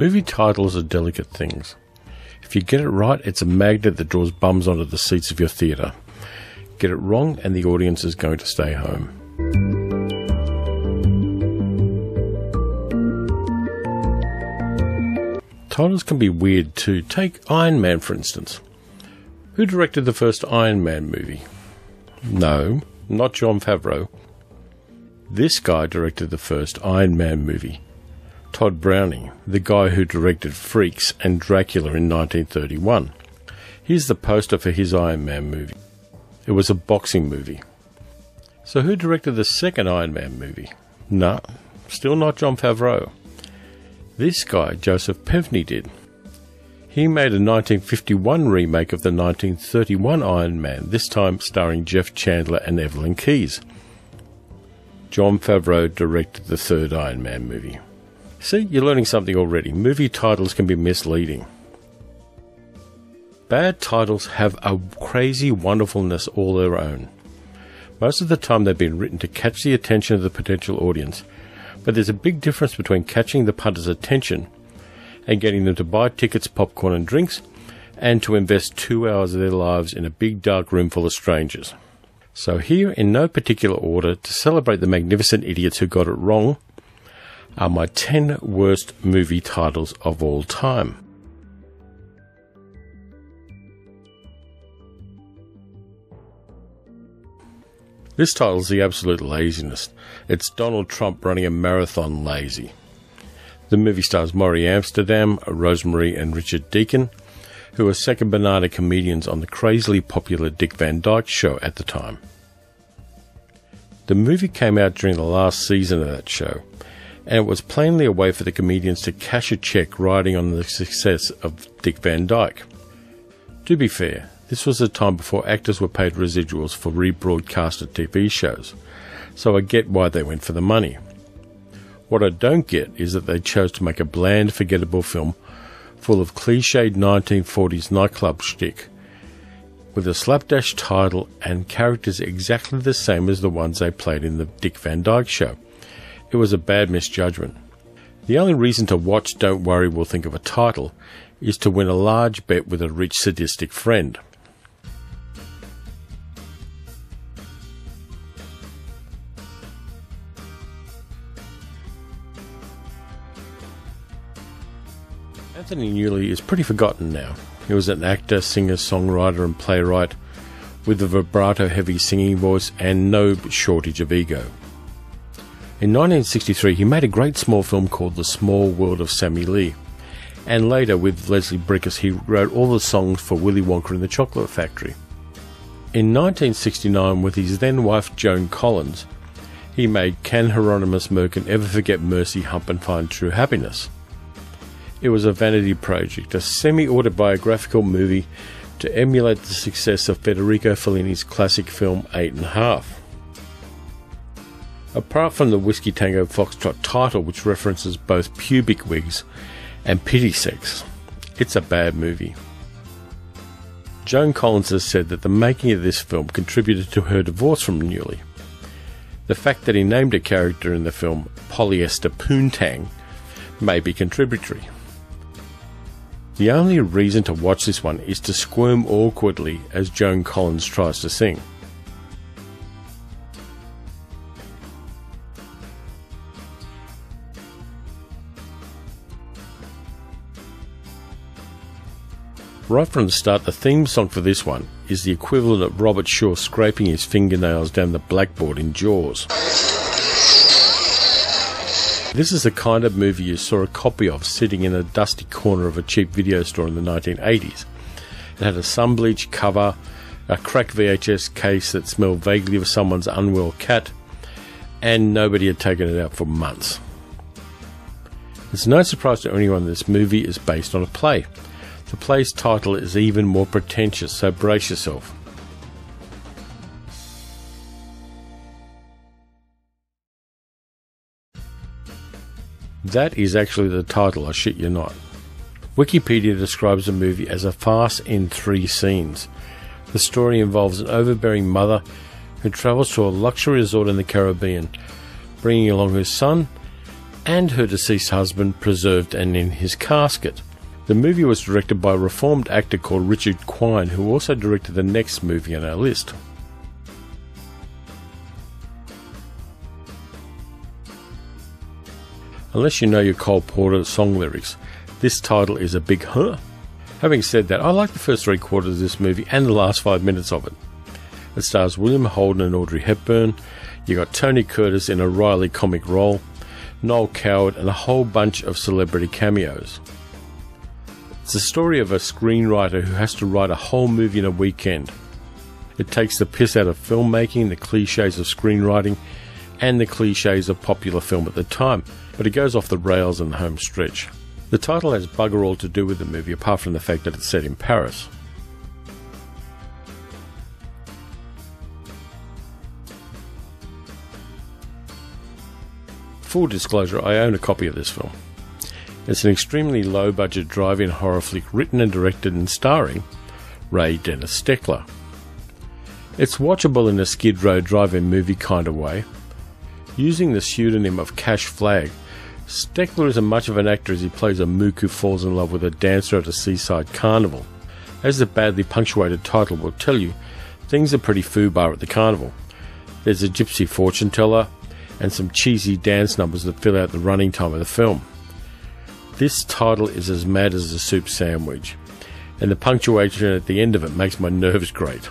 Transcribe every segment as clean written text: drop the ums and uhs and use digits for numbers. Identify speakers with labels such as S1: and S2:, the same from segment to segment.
S1: Movie titles are delicate things. If you get it right, it's a magnet that draws bums onto the seats of your theatre. Get it wrong, and the audience is going to stay home. Titles can be weird too. Take Iron Man, for instance. Who directed the first Iron Man movie? No, not Jon Favreau. This guy directed the first Iron Man movie. Todd Browning, the guy who directed Freaks and Dracula in 1931. Here's the poster for his Iron Man movie. It was a boxing movie. So who directed the second Iron Man movie? No, still not Jon Favreau. This guy, Joseph Pevney, did. He made a 1951 remake of the 1931 Iron Man, this time starring Jeff Chandler and Evelyn Keyes. Jon Favreau directed the third Iron Man movie. See, you're learning something already. Movie titles can be misleading. Bad titles have a crazy wonderfulness all their own. Most of the time they've been written to catch the attention of the potential audience, but there's a big difference between catching the punter's attention and getting them to buy tickets, popcorn and drinks, and to invest 2 hours of their lives in a big dark room full of strangers. So here, in no particular order, to celebrate the magnificent idiots who got it wrong, are my 10 worst movie titles of all time. This title is the absolute laziness. It's Donald Trump running a marathon lazy. The movie stars Maury Amsterdam, Rosemary and Richard Deacon, who were second banana comedians on the crazily popular Dick Van Dyke Show at the time. The movie came out during the last season of that show, and it was plainly a way for the comedians to cash a check riding on the success of Dick Van Dyke. To be fair, this was a time before actors were paid residuals for rebroadcasted TV shows, so I get why they went for the money. What I don't get is that they chose to make a bland, forgettable film full of cliched 1940s nightclub shtick, with a slapdash title and characters exactly the same as the ones they played in the Dick Van Dyke Show. It was a bad misjudgment. The only reason to watch Don't Worry We'll Think of a Title is to win a large bet with a rich sadistic friend. Anthony Newley is pretty forgotten now. He was an actor, singer, songwriter and playwright with a vibrato-heavy singing voice and no shortage of ego. In 1963, he made a great small film called The Small World of Sammy Lee, and later, with Leslie Bricusse, he wrote all the songs for Willy Wonka and the Chocolate Factory. In 1969, with his then-wife Joan Collins, he made Can Hieronymus Merkin Ever Forget Mercy, Hump and Find True Happiness? It was a vanity project, a semi-autobiographical movie to emulate the success of Federico Fellini's classic film 8½. Apart from the Whiskey Tango Foxtrot title, which references both pubic wigs and pity sex, it's a bad movie. Joan Collins has said that the making of this film contributed to her divorce from Newley. The fact that he named a character in the film Polyester Poontang may be contributory. The only reason to watch this one is to squirm awkwardly as Joan Collins tries to sing. Right from the start, the theme song for this one is the equivalent of Robert Shaw scraping his fingernails down the blackboard in Jaws. This is the kind of movie you saw a copy of sitting in a dusty corner of a cheap video store in the 1980s. It had a sun-bleached cover, a cracked VHS case that smelled vaguely of someone's unwell cat, and nobody had taken it out for months. It's no surprise to anyone that this movie is based on a play. The play's title is even more pretentious, so brace yourself. That is actually the title, I shit you not. Wikipedia describes the movie as a farce in 3 scenes. The story involves an overbearing mother who travels to a luxury resort in the Caribbean, bringing along her son and her deceased husband preserved and in his casket. The movie was directed by a reformed actor called Richard Quine, who also directed the next movie on our list. Unless you know your Cole Porter song lyrics, this title is a big huh. Having said that, I like the first 3/4 of this movie and the last 5 minutes of it. It stars William Holden and Audrey Hepburn. You got Tony Curtis in a wryly comic role, Noel Coward, and a whole bunch of celebrity cameos. It's the story of a screenwriter who has to write a whole movie in a weekend. It takes the piss out of filmmaking, the cliches of screenwriting, and the cliches of popular film at the time, but it goes off the rails in the home stretch. The title has bugger all to do with the movie, apart from the fact that it's set in Paris. Full disclosure, I own a copy of this film. It's an extremely low-budget drive-in horror flick written and directed and starring Ray Dennis Steckler. It's watchable in a Skid Row drive-in movie kind of way. Using the pseudonym of Cash Flag, Steckler is as much of an actor as he plays a mook who falls in love with a dancer at a seaside carnival. As the badly punctuated title will tell you, things are pretty foobar at the carnival. There's a gypsy fortune teller, and some cheesy dance numbers that fill out the running time of the film. This title is as mad as a soup sandwich, and the punctuation at the end of it makes my nerves grate.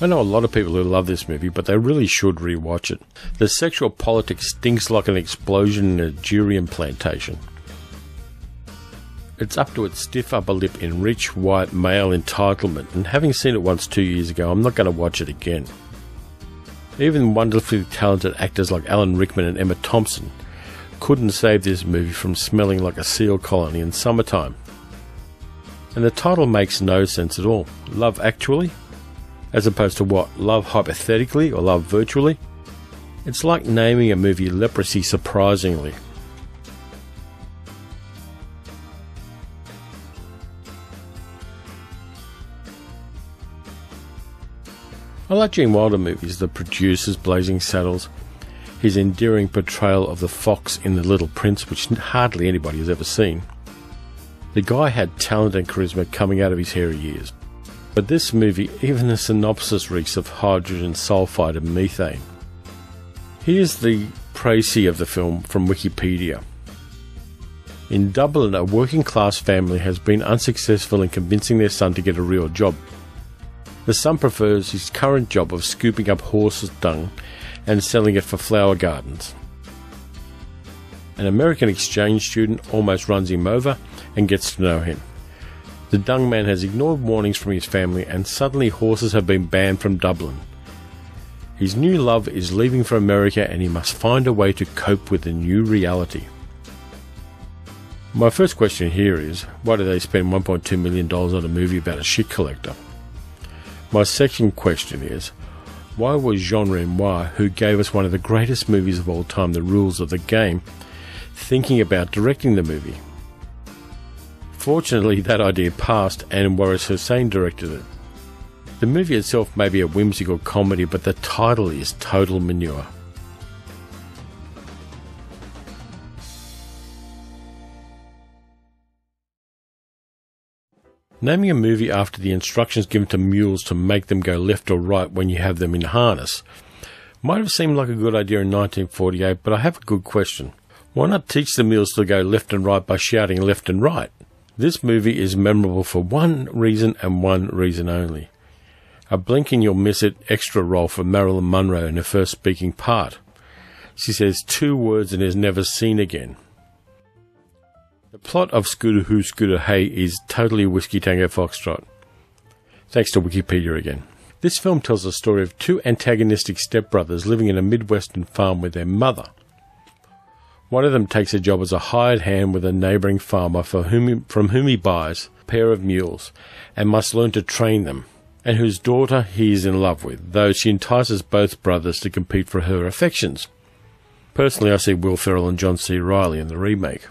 S1: I know a lot of people who love this movie, but they really should rewatch it. The sexual politics stinks like an explosion in a durian plantation. It's up to its stiff upper lip in rich, white, male entitlement, and having seen it once 2 years ago, I'm not going to watch it again. Even wonderfully talented actors like Alan Rickman and Emma Thompson couldn't save this movie from smelling like a seal colony in summertime. And the title makes no sense at all. Love Actually? As opposed to what? Love Hypothetically or Love Virtually? It's like naming a movie Leprosy Surprisingly. I like Gene Wilder movies, The Producers, Blazing Saddles, his endearing portrayal of the fox in The Little Prince, which hardly anybody has ever seen. The guy had talent and charisma coming out of his hairy years. But this movie, even the synopsis reeks of hydrogen sulfide and methane. Here's the précis of the film from Wikipedia. In Dublin, a working class family has been unsuccessful in convincing their son to get a real job. The son prefers his current job of scooping up horses' dung and selling it for flower gardens. An American exchange student almost runs him over and gets to know him. The dung man has ignored warnings from his family, and suddenly horses have been banned from Dublin. His new love is leaving for America, and he must find a way to cope with the new reality. My first question here is, why do they spend $1.2 million on a movie about a shit collector? My second question is, why was Jean Renoir, who gave us one of the greatest movies of all time, The Rules of the Game, thinking about directing the movie? Fortunately, that idea passed and Waris Hussein directed it. The movie itself may be a whimsical comedy, but the title is total manure. Naming a movie after the instructions given to mules to make them go left or right when you have them in harness might have seemed like a good idea in 1948, but I have a good question. Why not teach the mules to go left and right by shouting left and right? This movie is memorable for one reason and one reason only. A blink and you'll miss it extra role for Marilyn Monroe in her first speaking part. She says 2 words and is never seen again. The plot of Scooter Hoo Scooter Hey is totally Whiskey Tango Foxtrot. Thanks to Wikipedia again. This film tells the story of 2 antagonistic stepbrothers living in a Midwestern farm with their mother. One of them takes a job as a hired hand with a neighbouring farmer from whom he buys a pair of mules and must learn to train them, and whose daughter he is in love with, though she entices both brothers to compete for her affections. Personally, I see Will Ferrell and John C. Reilly in the remake.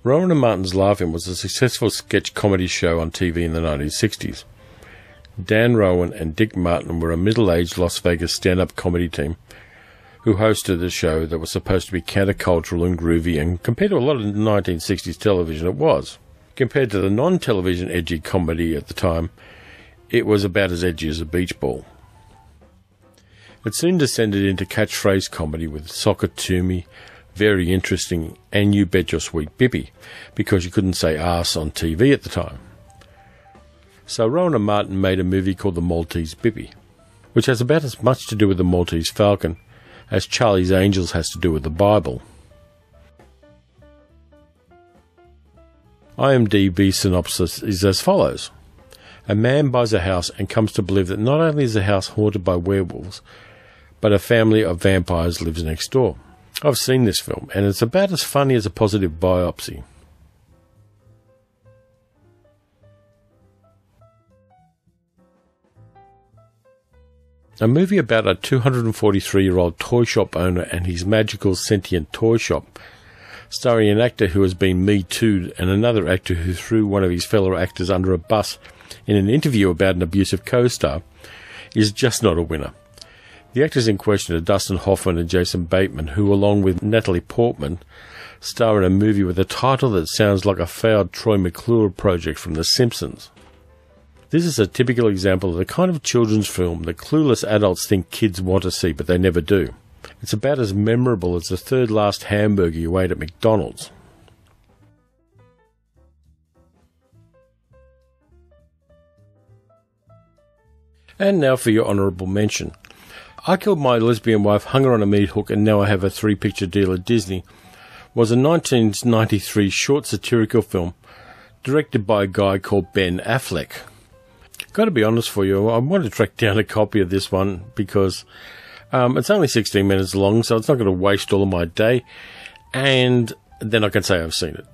S1: Rowan and Martin's Laugh-In was a successful sketch comedy show on TV in the 1960s. Dan Rowan and Dick Martin were a middle-aged Las Vegas stand-up comedy team who hosted a show that was supposed to be countercultural and groovy, and compared to a lot of 1960s television, it was. Compared to the non-television edgy comedy at the time, it was about as edgy as a beach ball. It soon descended into catchphrase comedy with Sock It To Me, Very Interesting, and You Bet Your Sweet Bippy, because you couldn't say arse on TV at the time. So Rowan and Martin made a movie called The Maltese Bippy, which has about as much to do with the Maltese Falcon as Charlie's Angels has to do with the Bible. IMDb synopsis is as follows. A man buys a house and comes to believe that not only is the house haunted by werewolves, but a family of vampires lives next door. I've seen this film, and it's about as funny as a positive biopsy. A movie about a 243-year-old toy shop owner and his magical sentient toy shop, starring an actor who has been Me Too'd and another actor who threw one of his fellow actors under a bus in an interview about an abusive co-star, is just not a winner. The actors in question are Dustin Hoffman and Jason Bateman, who, along with Natalie Portman, star in a movie with a title that sounds like a failed Troy McClure project from The Simpsons. This is a typical example of the kind of children's film that clueless adults think kids want to see, but they never do. It's about as memorable as the third last hamburger you ate at McDonald's. And now for your honourable mention. I Killed My Lesbian Wife, Hung Her on a Meat Hook, and Now I Have a 3-Picture Deal at Disney was a 1993 short satirical film directed by a guy called Ben Affleck. Got to be honest for you, I want to track down a copy of this one because it's only 16 minutes long, so it's not going to waste all of my day, and then I can say I've seen it.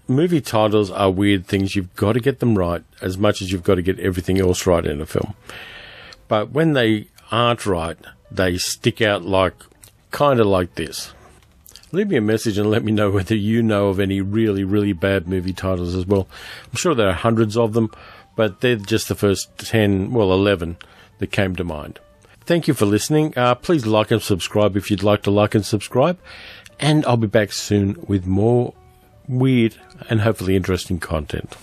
S1: Movie titles are weird things. You've got to get them right as much as you've got to get everything else right in a film. But when they aren't right, they stick out kind of like this. Leave me a message and let me know whether you know of any really, really bad movie titles as well. I'm sure there are hundreds of them, but they're just the first 11 that came to mind. Thank you for listening. Please like and subscribe if you'd like to like and subscribe. And I'll be back soon with more weird and hopefully interesting content.